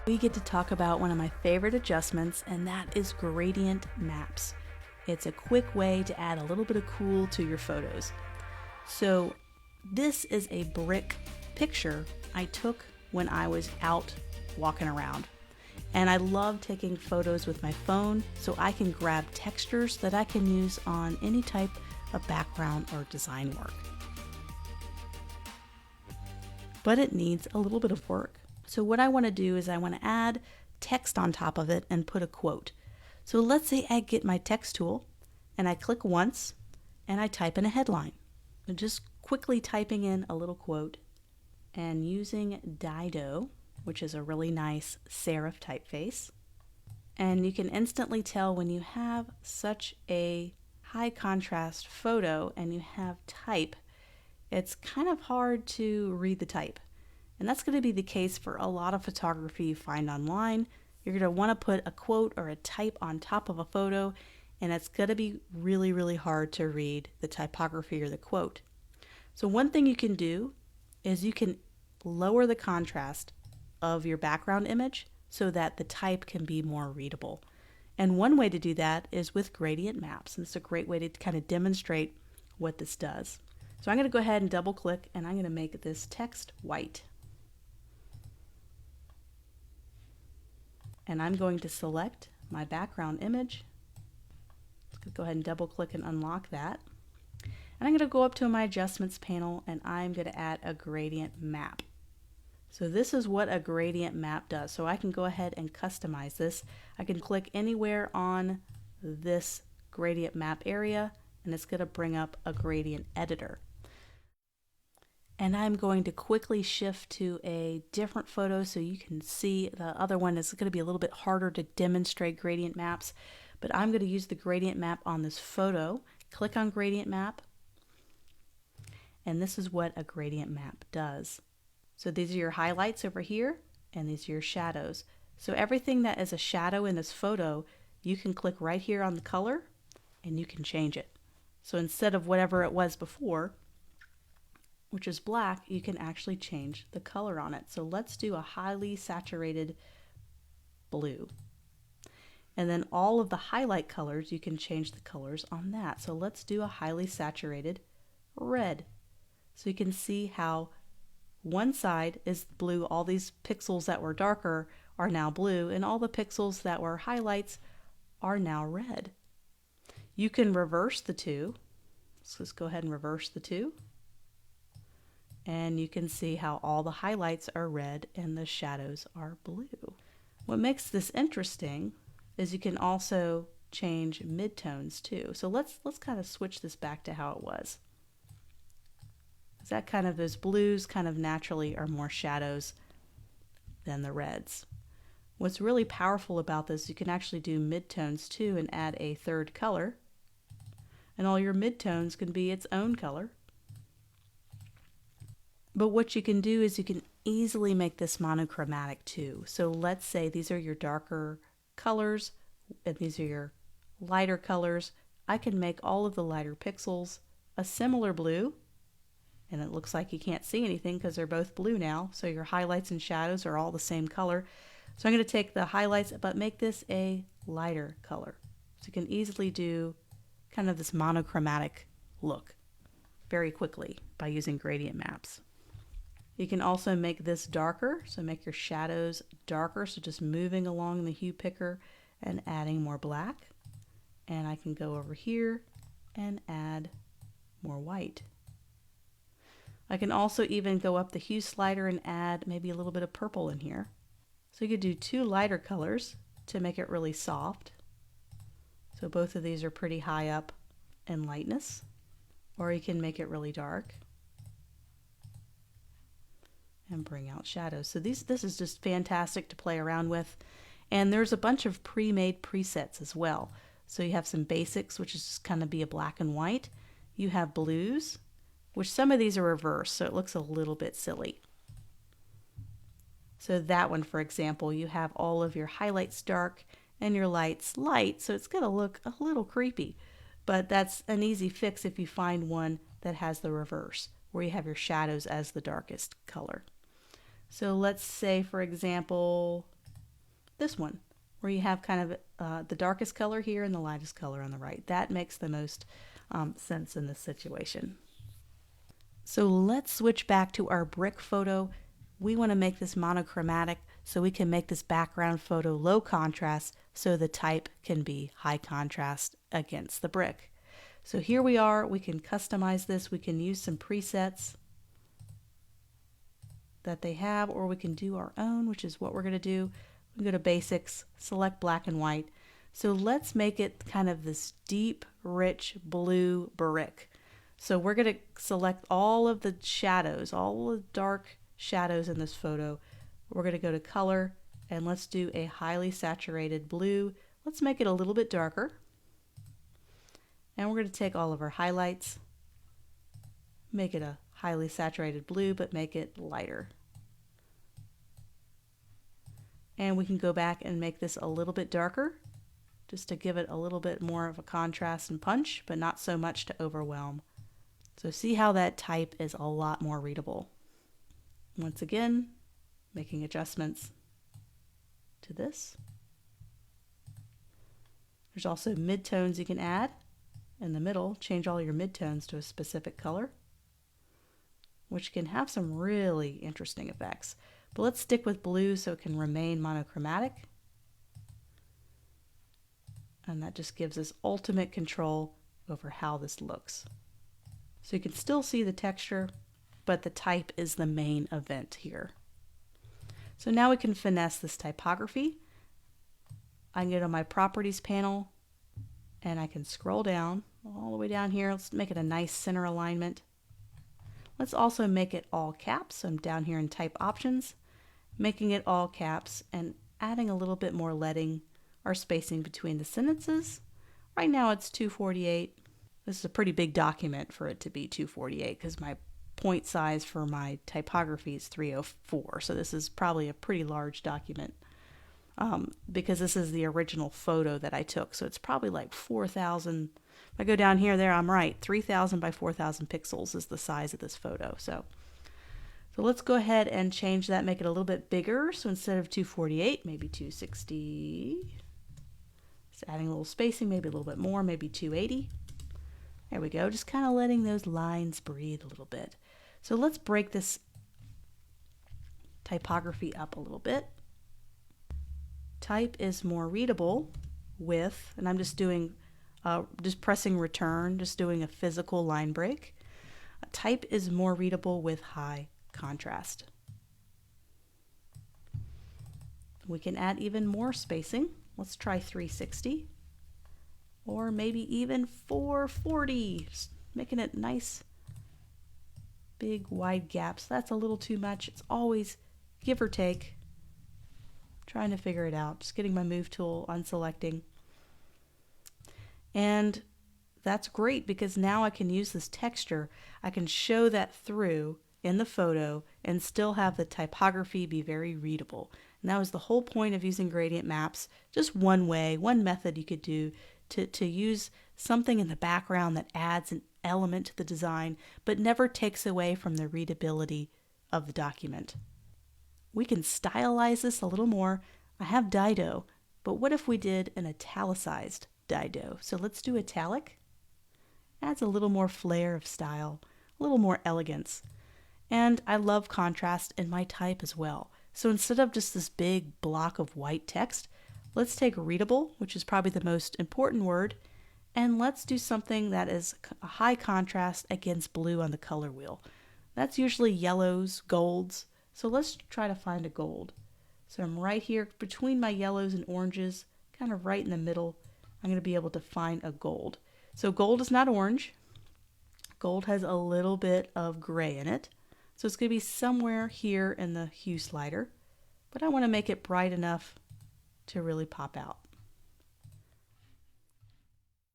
We get to talk about one of my favorite adjustments, and that is gradient maps. It's a quick way to add a little bit of cool to your photos. So this is a brick picture I took when I was out walking around. And I love taking photos with my phone so I can grab textures that I can use on any type of background or design work. But it needs a little bit of work. So what I want to do is I want to add text on top of it and put a quote. So let's say I get my text tool and I click once and I type in a headline. I'm just quickly typing in a little quote and using Dido, which is a really nice serif typeface. And you can instantly tell when you have such a high contrast photo and you have type, it's kind of hard to read the type. And that's going to be the case for a lot of photography you find online. You're going to want to put a quote or a type on top of a photo, and it's going to be really, really hard to read the typography or the quote. So one thing you can do is you can lower the contrast of your background image so that the type can be more readable. And one way to do that is with gradient maps. And it's a great way to kind of demonstrate what this does. So I'm going to go ahead and double click and I'm going to make this text white. And I'm going to select my background image. Let's go ahead and double click and unlock that. And I'm going to go up to my adjustments panel and I'm going to add a gradient map. So this is what a gradient map does. So I can go ahead and customize this. I can click anywhere on this gradient map area and it's going to bring up a gradient editor. And I'm going to quickly shift to a different photo so you can see the other one is going to be a little bit harder to demonstrate gradient maps, but I'm going to use the gradient map on this photo. Click on gradient map, and this is what a gradient map does. So these are your highlights over here, and these are your shadows. So everything that is a shadow in this photo, you can click right here on the color, and you can change it. So instead of whatever it was before, which is black, you can actually change the color on it. So let's do a highly saturated blue. And then all of the highlight colors, you can change the colors on that. So let's do a highly saturated red. So you can see how one side is blue. All these pixels that were darker are now blue, and all the pixels that were highlights are now red. You can reverse the two. So let's go ahead and reverse the two. And you can see how all the highlights are red and the shadows are blue. What makes this interesting is you can also change midtones too. So let's kind of switch this back to how it was. That kind of, those blues kind of naturally are more shadows than the reds. What's really powerful about this, you can actually do midtones too and add a third color. And all your midtones can be its own color. But what you can do is you can easily make this monochromatic too. So let's say these are your darker colors and these are your lighter colors. I can make all of the lighter pixels a similar blue, and it looks like you can't see anything because they're both blue now. So your highlights and shadows are all the same color. So I'm going to take the highlights but make this a lighter color. So you can easily do kind of this monochromatic look very quickly by using gradient maps. You can also make this darker, so make your shadows darker, so just moving along the hue picker and adding more black. And I can go over here and add more white. I can also even go up the hue slider and add maybe a little bit of purple in here. So you could do two lighter colors to make it really soft. So both of these are pretty high up in lightness. Or you can make it really dark and bring out shadows. So this is just fantastic to play around with. And there's a bunch of pre-made presets as well. So you have some basics, which is just kind of be a black and white. You have blues, which some of these are reversed, so it looks a little bit silly. So that one, for example, you have all of your highlights dark and your lights light, so it's going to look a little creepy. But that's an easy fix if you find one that has the reverse, where you have your shadows as the darkest color. So let's say, for example, this one, where you have kind of the darkest color here and the lightest color on the right. That makes the most sense in this situation. So let's switch back to our brick photo. We want to make this monochromatic so we can make this background photo low contrast so the type can be high contrast against the brick. So here we are, we can customize this, we can use some presets that they have, or we can do our own, which is what we're going to do. We go to basics, select black and white. So let's make it kind of this deep, rich blue brick. So we're going to select all of the shadows, all the dark shadows in this photo. We're going to go to color and let's do a highly saturated blue. Let's make it a little bit darker. And we're going to take all of our highlights, make it a highly saturated blue, but make it lighter. And we can go back and make this a little bit darker, just to give it a little bit more of a contrast and punch, but not so much to overwhelm. So see how that type is a lot more readable. Once again, making adjustments to this. There's also midtones you can add. In the middle, change all your midtones to a specific color, which can have some really interesting effects. But let's stick with blue so it can remain monochromatic. And that just gives us ultimate control over how this looks. So you can still see the texture, but the type is the main event here. So now we can finesse this typography. I can go to my properties panel and I can scroll down all the way down here. Let's make it a nice center alignment. Let's also make it all caps. So I'm down here in type options, making it all caps and adding a little bit more leading or spacing between the sentences. Right now it's 248. This is a pretty big document for it to be 248 because my point size for my typography is 304. So this is probably a pretty large document because this is the original photo that I took. So it's probably like 4,000. If I go down here, there I'm right. 3,000 by 4,000 pixels is the size of this photo. So let's go ahead and change that, make it a little bit bigger. So instead of 248, maybe 260. Just adding a little spacing, maybe a little bit more, maybe 280. There we go, just kind of letting those lines breathe a little bit. So let's break this typography up a little bit. Type is more readable with, and I'm just doing, just pressing return, just doing a physical line break. Type is more readable with high contrast. We can add even more spacing. Let's try 360. Or maybe even 440, just making it nice, big, wide gaps. That's a little too much. It's always give or take. Trying to figure it out. Just getting my move tool, unselecting. And that's great because now I can use this texture. I can show that through in the photo and still have the typography be very readable. And that was the whole point of using gradient maps. Just one way, one method you could do to use something in the background that adds an element to the design, but never takes away from the readability of the document. We can stylize this a little more. I have Dido, but what if we did an italicized Dido? So let's do italic. Adds a little more flair of style, a little more elegance. And I love contrast in my type as well. So instead of just this big block of white text, let's take readable, which is probably the most important word, and let's do something that is a high contrast against blue on the color wheel. That's usually yellows, golds, so let's try to find a gold. So I'm right here between my yellows and oranges, kind of right in the middle. I'm going to be able to find a gold. So gold is not orange. Gold has a little bit of gray in it. So it's going to be somewhere here in the hue slider, but I want to make it bright enough to really pop out.